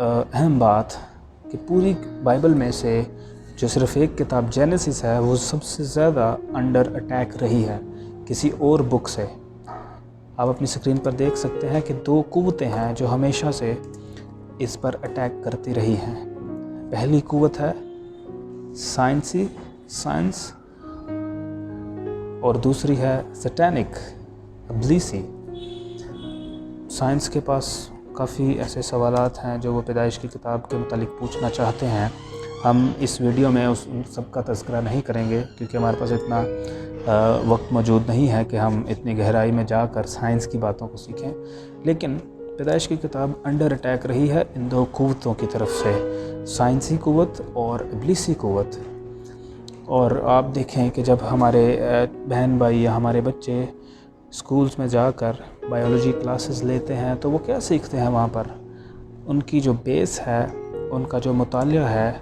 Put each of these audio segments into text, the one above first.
اہم بات کہ پوری بائبل میں سے جو صرف ایک کتاب جینیسس ہے وہ سب سے زیادہ انڈر اٹیک رہی ہے کسی اور بک سے۔ آپ اپنی سکرین پر دیکھ سکتے ہیں کہ 2 قوتیں ہیں جو ہمیشہ سے اس پر اٹیک کرتی رہی ہیں۔ پہلی قوت ہے سائنس اور دوسری ہے سیٹینک ابلیسی۔ سائنس کے پاس کافی ایسے سوالات ہیں جو وہ پیدائش کی کتاب کے متعلق پوچھنا چاہتے ہیں۔ ہم اس ویڈیو میں ان سب کا تذکرہ نہیں کریں گے کیونکہ ہمارے پاس اتنا وقت موجود نہیں ہے کہ ہم اتنی گہرائی میں جا کر سائنس کی باتوں کو سیکھیں، لیکن پیدائش کی کتاب انڈر اٹیک رہی ہے ان 2 قوتوں کی طرف سے، سائنسی قوت اور ابلیسی قوت۔ اور آپ دیکھیں کہ جب ہمارے بہن بھائی یا ہمارے بچے اسکولز میں جا کر بائیولوجی کلاسز لیتے ہیں تو وہ کیا سیکھتے ہیں وہاں پر؟ ان کی جو بیس ہے، ان کا جو مطالعہ ہے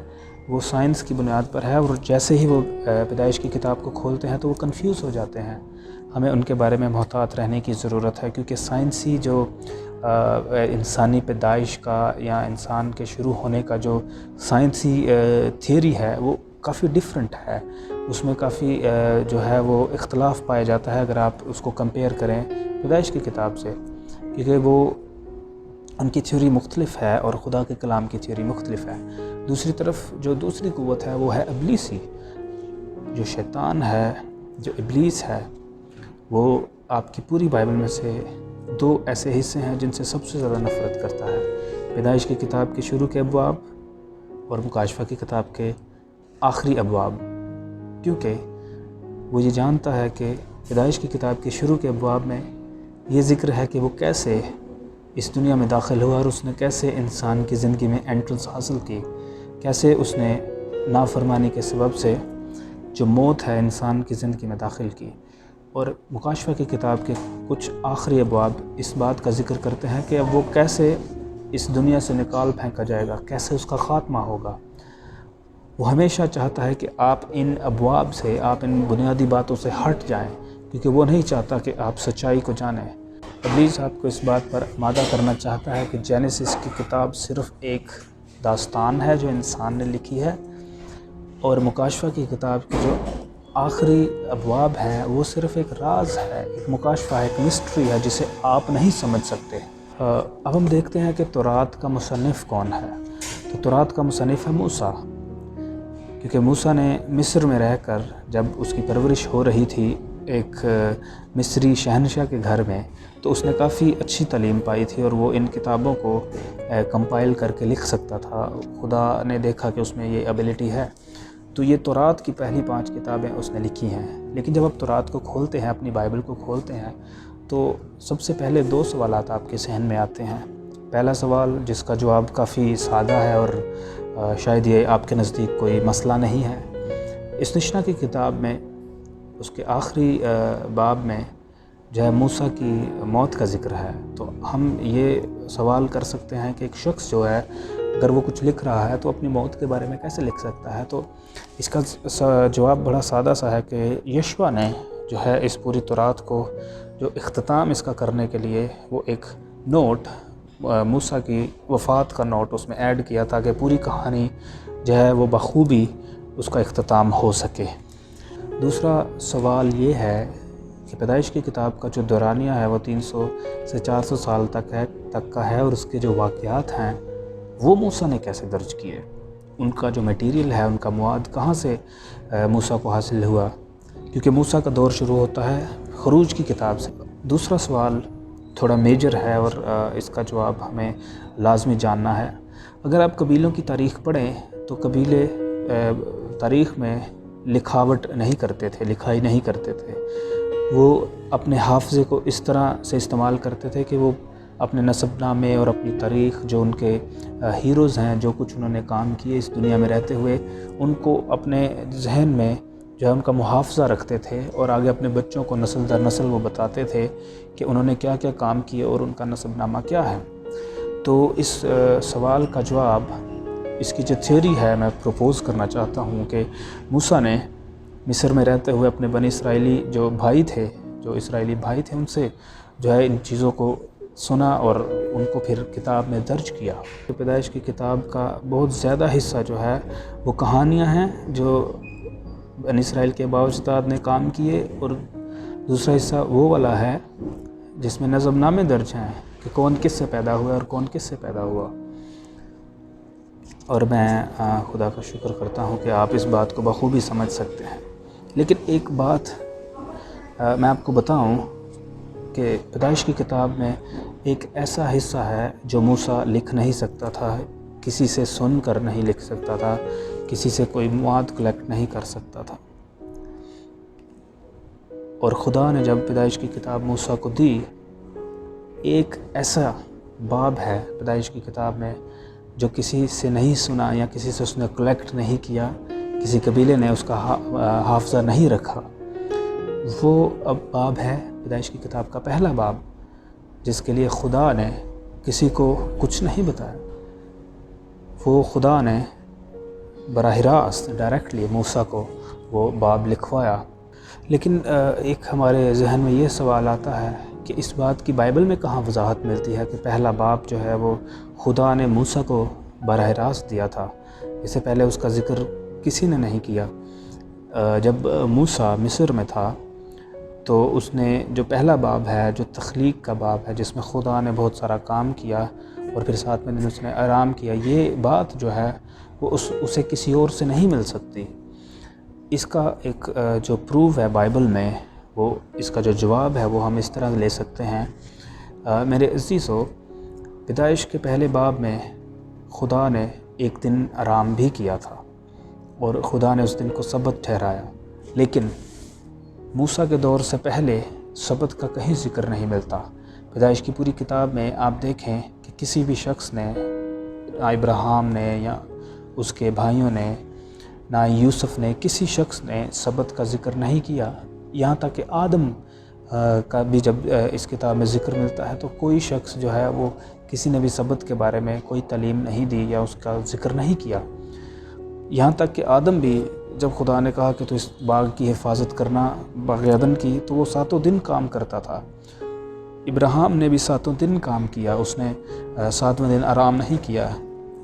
وہ سائنس کی بنیاد پر ہے، اور جیسے ہی وہ پیدائش کی کتاب کو کھولتے ہیں تو وہ کنفیوز ہو جاتے ہیں۔ ہمیں ان کے بارے میں محتاط رہنے کی ضرورت ہے کیونکہ سائنسی جو انسانی پیدائش کا یا انسان کے شروع ہونے کا جو سائنسی تھیوری ہے وہ کافی ڈیفرنٹ ہے، اس میں کافی جو ہے وہ اختلاف پایا جاتا ہے اگر آپ اس کو کمپیئر کریں پیدائش کی کتاب سے، کیونکہ وہ ان کی تھیوری مختلف ہے اور خدا کے کلام کی تھیوری مختلف ہے۔ دوسری طرف جو دوسری قوت ہے وہ ہے ابلیسی، جو شیطان ہے، جو ابلیس ہے، وہ آپ کی پوری بائبل میں سے 2 ایسے حصے ہیں جن سے سب سے زیادہ نفرت کرتا ہے، پیدائش کی کتاب کے شروع کے ابواب اور مکاشفہ کی کتاب کے آخری ابواب، کیونکہ وہ یہ جانتا ہے کہ پیدائش کی کتاب کے شروع کے ابواب میں یہ ذکر ہے کہ وہ کیسے اس دنیا میں داخل ہوا اور اس نے کیسے انسان کی زندگی میں انٹرنس حاصل کی، کیسے اس نے نافرمانی کے سبب سے جو موت ہے انسان کی زندگی میں داخل کی۔ اور مکاشفہ کی کتاب کے کچھ آخری ابواب اس بات کا ذکر کرتے ہیں کہ اب وہ کیسے اس دنیا سے نکال پھینکا جائے گا، کیسے اس کا خاتمہ ہوگا۔ وہ ہمیشہ چاہتا ہے کہ آپ ان ابواب سے، آپ ان بنیادی باتوں سے ہٹ جائیں، کیونکہ وہ نہیں چاہتا کہ آپ سچائی کو جانیں۔ ابلیس آپ کو اس بات پر آمادہ کرنا چاہتا ہے کہ جینیسس کی کتاب صرف ایک داستان ہے جو انسان نے لکھی ہے، اور مکاشفہ کی کتاب کی جو آخری ابواب ہیں وہ صرف ایک راز ہے، ایک مکاشفہ ہے، ایک مسٹری ہے جسے آپ نہیں سمجھ سکتے۔ اب ہم دیکھتے ہیں کہ تورات کا مصنف کون ہے۔ تو تورات کا مصنف ہے موسیٰ، کیونکہ موسیٰ نے مصر میں رہ کر جب اس کی پرورش ہو رہی تھی ایک مصری شہنشاہ کے گھر میں، تو اس نے کافی اچھی تعلیم پائی تھی اور وہ ان کتابوں کو کمپائل کر کے لکھ سکتا تھا۔ خدا نے دیکھا کہ اس میں یہ ایبیلٹی ہے، تو یہ تورات کی پہلی 5 کتابیں اس نے لکھی ہیں۔ لیکن جب آپ تورات کو کھولتے ہیں، اپنی بائبل کو کھولتے ہیں، تو سب سے پہلے 2 سوالات آپ کے ذہن میں آتے ہیں۔ پہلا سوال جس کا جواب کافی سادہ ہے اور شاید یہ آپ کے نزدیک کوئی مسئلہ نہیں ہے۔ اس نشنا کی کتاب میں اس کے آخری باب میں جو ہے موسیٰ کی موت کا ذکر ہے، تو ہم یہ سوال کر سکتے ہیں کہ ایک شخص جو ہے اگر وہ کچھ لکھ رہا ہے تو اپنی موت کے بارے میں کیسے لکھ سکتا ہے؟ تو اس کا جواب بڑا سادہ سا ہے کہ یشوع نے جو ہے اس پوری تورات کو جو اختتام اس کا کرنے کے لیے وہ ایک نوٹ، موسیٰ کی وفات کا نوٹ اس میں ایڈ کیا تاکہ پوری کہانی جو ہے وہ بخوبی اس کا اختتام ہو سکے۔ دوسرا سوال یہ ہے کہ پیدائش کی کتاب کا جو دورانیہ ہے وہ 300 سے 400 سال تک کا ہے، اور اس کے جو واقعات ہیں وہ موسیٰ نے کیسے درج کیے، ان کا جو میٹیریل ہے، ان کا مواد کہاں سے موسیٰ کو حاصل ہوا، کیونکہ موسیٰ کا دور شروع ہوتا ہے خروج کی کتاب سے۔ دوسرا سوال تھوڑا میجر ہے اور اس کا جواب ہمیں لازمی جاننا ہے۔ اگر آپ قبیلوں کی تاریخ پڑھیں تو قبیلے تاریخ میں لکھاوٹ نہیں کرتے تھے، لکھائی نہیں کرتے تھے، وہ اپنے حافظے کو اس طرح سے استعمال کرتے تھے کہ وہ اپنے نسب نامے اور اپنی تاریخ، جو ان کے ہیروز ہیں، جو کچھ انہوں نے کام کیے اس دنیا میں رہتے ہوئے، ان کو اپنے ذہن میں جو ہے ان کا محافظہ رکھتے تھے، اور آگے اپنے بچوں کو نسل در نسل وہ بتاتے تھے کہ انہوں نے کیا کیا کام کیے اور ان کا نسب نامہ کیا ہے۔ تو اس سوال کا جواب، اس کی جو تھیوری ہے میں پروپوز کرنا چاہتا ہوں کہ موسیٰ نے مصر میں رہتے ہوئے اپنے بنی اسرائیلی جو اسرائیلی بھائی تھے ان سے جو ہے ان چیزوں کو سنا اور ان کو پھر کتاب میں درج کیا. پیدائش کی کتاب کا بہت زیادہ حصہ جو ہے وہ کہانیاں ہیں جو بنی اسرائیل کے آباء و اجداد نے کام کیے، اور دوسرا حصہ وہ والا ہے جس میں نظم نامے درج ہیں کہ کون کس سے پیدا ہوا اور کون کس سے پیدا ہوا. اور میں خدا کا شکر کرتا ہوں کہ آپ اس بات کو بخوبی سمجھ سکتے ہیں. لیکن ایک بات میں آپ کو بتاؤں کہ پیدائش کی کتاب میں ایک ایسا حصہ ہے جو موسیٰ لکھ نہیں سکتا تھا، کسی سے سن کر نہیں لکھ سکتا تھا، کسی سے کوئی مواد کلیکٹ نہیں کر سکتا تھا. اور خدا نے جب پیدائش کی کتاب موسیٰ کو دی، ایک ایسا باب ہے پیدائش کی کتاب میں جو کسی سے نہیں سنا یا کسی سے اس نے کلیکٹ نہیں کیا، کسی قبیلے نے اس کا حافظہ نہیں رکھا. وہ اب باب ہے پیدائش کی کتاب کا پہلا باب، جس کے لیے خدا نے کسی کو کچھ نہیں بتایا. وہ خدا نے براہ راست ڈائریکٹلی موسیٰ کو وہ باب لکھوایا. لیکن ایک ہمارے ذہن میں یہ سوال آتا ہے کہ اس بات کی بائبل میں کہاں وضاحت ملتی ہے کہ پہلا باب جو ہے وہ خدا نے موسیٰ کو براہ راست دیا تھا. اس سے پہلے اس کا ذکر کسی نے نہیں کیا. جب موسیٰ مصر میں تھا تو اس نے جو پہلا باب ہے، جو تخلیق کا باب ہے، جس میں خدا نے بہت سارا کام کیا اور پھر 7ویں دن اس نے آرام کیا، یہ بات جو ہے وہ اسے کسی اور سے نہیں مل سکتی. اس کا ایک جو پروف ہے بائبل میں، وہ اس کا جو جواب ہے وہ ہم اس طرح لے سکتے ہیں. میرے عزیزو، پیدائش کے پہلے باب میں خدا نے ایک دن آرام بھی کیا تھا اور خدا نے اس دن کو سبت ٹھہرایا. لیکن موسیٰ کے دور سے پہلے سبت کا کہیں ذکر نہیں ملتا. پیدائش کی پوری کتاب میں آپ دیکھیں کہ کسی بھی شخص نے، نہ ابراہیم نے یا اس کے بھائیوں نے، نہ یوسف نے، کسی شخص نے سبت کا ذکر نہیں کیا. یہاں تک کہ آدم کا بھی جب اس کتاب میں ذکر ملتا ہے تو کوئی شخص جو ہے وہ کسی نے بھی سبت کے بارے میں کوئی تعلیم نہیں دی یا اس کا ذکر نہیں کیا. یہاں تک کہ آدم بھی جب خدا نے کہا کہ تو اس باغ کی حفاظت کرنا، باغ عدن کی، تو وہ 7 دن کام کرتا تھا. ابراہیم نے بھی 7 دن کام کیا، اس نے 7ویں دن آرام نہیں کیا،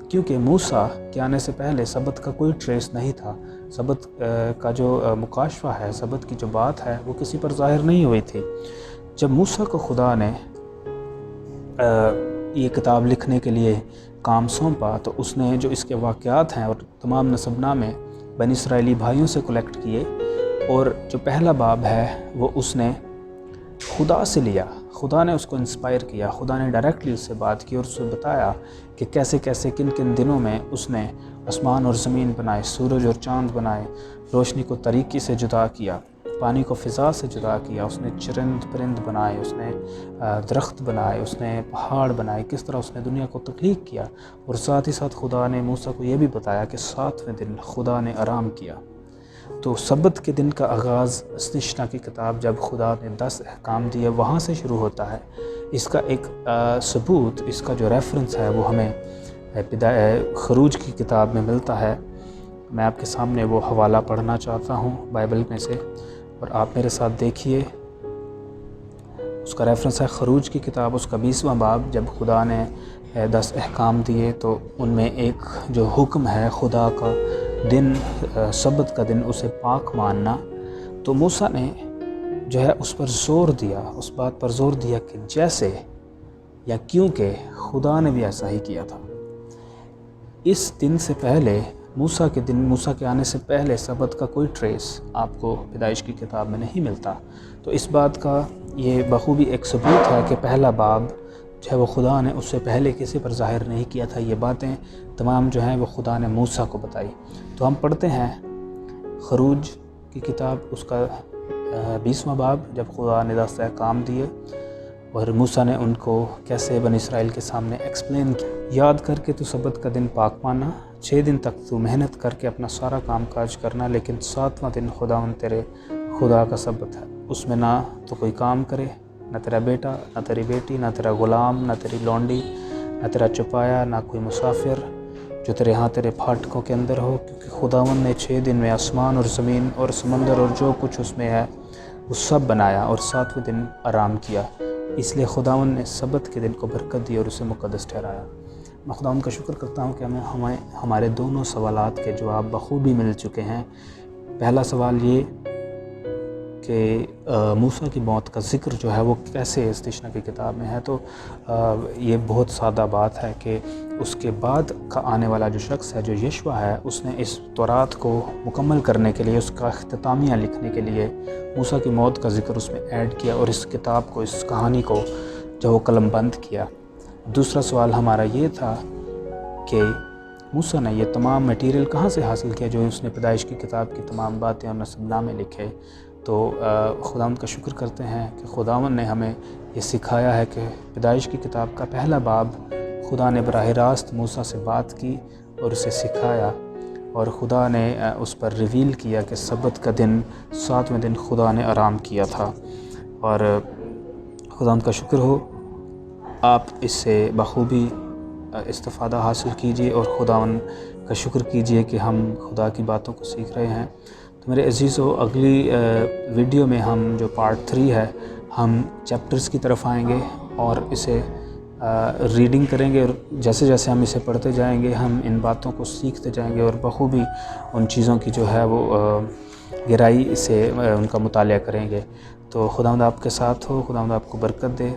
کیونکہ موسیٰ کے آنے سے پہلے سبت کا کوئی ٹریس نہیں تھا. سبت کا جو مکاشفہ ہے، سبت کی جو بات ہے، وہ کسی پر ظاہر نہیں ہوئی تھی. جب موسیٰ کو خدا نے یہ کتاب لکھنے کے لیے کام سونپا تو اس نے جو اس کے واقعات ہیں اور تمام نسب نامے بنی اسرائیلی بھائیوں سے کلیکٹ کیے، اور جو پہلا باب ہے وہ اس نے خدا سے لیا. خدا نے اس کو انسپائر کیا، خدا نے ڈائریکٹلی اس سے بات کی اور اس سے بتایا کہ کیسے کیسے کن کن دنوں میں اس نے آسمان اور زمین بنائے، سورج اور چاند بنائے، روشنی کو تاریکی سے جدا کیا، پانی کو فضا سے جدا کیا، اس نے چرند پرند بنائے، اس نے درخت بنائے، اس نے پہاڑ بنائے، کس طرح اس نے دنیا کو تخلیق کیا. اور ساتھ ہی ساتھ خدا نے موسیٰ کو یہ بھی بتایا کہ 7ویں دن خدا نے آرام کیا. تو سبت کے دن کا آغاز استثنا کی کتاب جب خدا نے 10 احکام دیے وہاں سے شروع ہوتا ہے. اس کا ایک ثبوت، اس کا جو ریفرنس ہے وہ ہمیں خروج کی کتاب میں ملتا ہے. میں آپ کے سامنے وہ حوالہ پڑھنا چاہتا ہوں بائبل میں سے، اور آپ میرے ساتھ دیکھیے. اس کا ریفرنس ہے خروج کی کتاب، اس کا 20واں باب. جب خدا نے 10 احکام دیے تو ان میں ایک جو حکم ہے خدا کا، دن سبت کا دن اسے پاک ماننا، تو موسیٰ نے جو ہے اس پر زور دیا، اس بات پر زور دیا کہ جیسے یا کیونکہ خدا نے بھی ایسا ہی کیا تھا. اس دن سے پہلے، موسیٰ کے آنے سے پہلے سبت کا کوئی ٹریس آپ کو پیدائش کی کتاب میں نہیں ملتا. تو اس بات کا یہ بخوبی ایک ثبوت ہے کہ پہلا باب جو ہے وہ خدا نے اس سے پہلے کسی پر ظاہر نہیں کیا تھا. یہ باتیں تمام جو ہیں وہ خدا نے موسیٰ کو بتائی. تو ہم پڑھتے ہیں خروج کی کتاب، اس کا 20واں باب. جب خدا نے 10 احکام دیے اور موسیٰ نے ان کو کیسے بنی اسرائیل کے سامنے ایکسپلین کیا. یاد کر کے تو سبت کا دن پاک مانا، 6 دن تک تو محنت کر کے اپنا سارا کام کاج کرنا، لیکن 7واں دن تیرے خدا کا سبت ہے. اس میں نہ تو کوئی کام کرے، نہ تیرا بیٹا، نہ تیری بیٹی، نہ تیرا غلام، نہ تیری لونڈی، نہ تیرا چپایا، نہ کوئی مسافر جو تیرے پھاٹکوں کے اندر ہو، کیونکہ خداوند نے 6 دن میں آسمان اور زمین اور سمندر اور جو کچھ اس میں ہے وہ سب بنایا اور 7ویں دن آرام کیا. اس لیے خداوند نے سبت کے دن کو برکت دی اور اسے مقدس ٹھہرایا۔ میں خداوند کا شکر کرتا ہوں کہ ہمارے دونوں سوالات کے جواب بخوبی مل چکے ہیں۔ پہلا سوال یہ کہ موسیٰ کی موت کا ذکر جو ہے وہ کیسے استثنا کی کتاب میں ہے، تو یہ بہت سادہ بات ہے کہ اس کے بعد کا آنے والا جو شخص ہے، جو یشوع ہے، اس نے اس تورات کو مکمل کرنے کے لیے، اس کا اختتامیہ لکھنے کے لیے موسیٰ کی موت کا ذکر اس میں ایڈ کیا اور اس کتاب کو، اس کہانی کو جو وہ قلم بند کیا۔ دوسرا سوال ہمارا یہ تھا کہ موسیٰ نے یہ تمام میٹیریل کہاں سے حاصل کیا جو اس نے پیدائش کی کتاب کی تمام باتیں اور نسب نامے لکھے۔ تو خداوند کا شکر کرتے ہیں کہ خداوند نے ہمیں یہ سکھایا ہے کہ پیدائش کی کتاب کا پہلا باب خدا نے براہ راست موسیٰ سے بات کی اور اسے سکھایا، اور خدا نے اس پر ریویل کیا کہ سبت کا دن، 7ویں دن خدا نے آرام کیا تھا۔ اور خداوند کا شکر ہو، آپ اس سے بخوبی استفادہ حاصل کیجیے اور خداوند کا شکر کیجیے کہ ہم خدا کی باتوں کو سیکھ رہے ہیں۔ تو میرے عزیزو، اگلی ویڈیو میں ہم جو پارٹ 3 ہے، ہم چیپٹرز کی طرف آئیں گے اور اسے ریڈنگ کریں گے، اور جیسے جیسے ہم اسے پڑھتے جائیں گے ہم ان باتوں کو سیکھتے جائیں گے اور بخوبی ان چیزوں کی جو ہے وہ گہرائی سے ان کا مطالعہ کریں گے۔ تو خداوند آپ کے ساتھ ہو، خداوند آپ کو برکت دے۔